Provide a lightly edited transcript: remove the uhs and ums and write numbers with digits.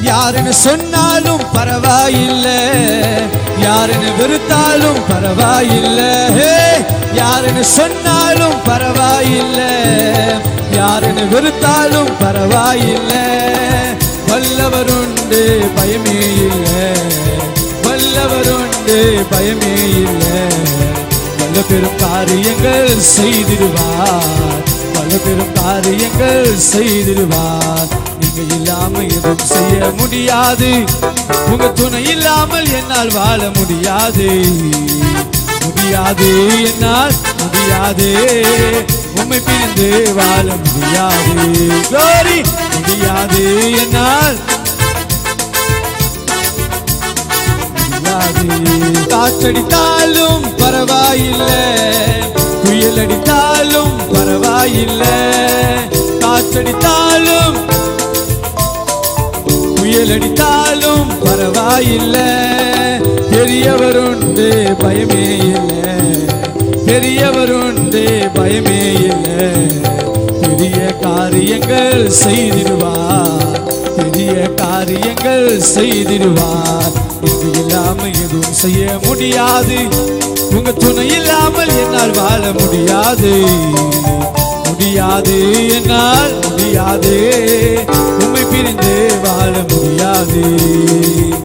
யாருன்னு சொன்னாலும் பரவாயில்லை, யாருன்னு வெறுத்தாலும் பரவாயில்லை, யாருன்னு சொன்னாலும் பரவாயில்லை, யாருன்னு வெறுத்தாலும் பரவாயில்லை. வல்லவருண்டு பயமே இல்லை, வல்லவருண்டு பயமே இல்லை. பல பெரும் காரியங்கள் செய்திடுவார், பல பெரும் காரியங்கள் செய்திடுவார். நீங்க இல்லாம எதுவும் செய்ய முடியாது, உங்க துணை இல்லாமல் என்னால் வாழ முடியாது, முடியாது என்னால் முடியாது, உம்மை பிரிந்து வாழ முடியாது. glory முடியாது என்னால் முடியாது. காற்றடித்தாலும் பரவாயில்லை, புயல் அடித்தாலும் பரவாயில்லை, காற்றடித்தாலும் புயல் அடித்தாலும் பரவாயில்லை. பெரியவருண்டு பயமே இல்லை, பெரியவருண்டு பயமே இல்லை. பெரிய காரியங்கள் செய்திடுவார், பெரிய காரியங்கள் செய்திடுவார். இது இல்லாம எதுவும் செய்ய முடியாது, உங்க துணை இல்லாமல் என்னால் வாழ முடியாது, முடியாது என்னால் முடியாது, உம்மை பிரிந்து வாழ முடியாது.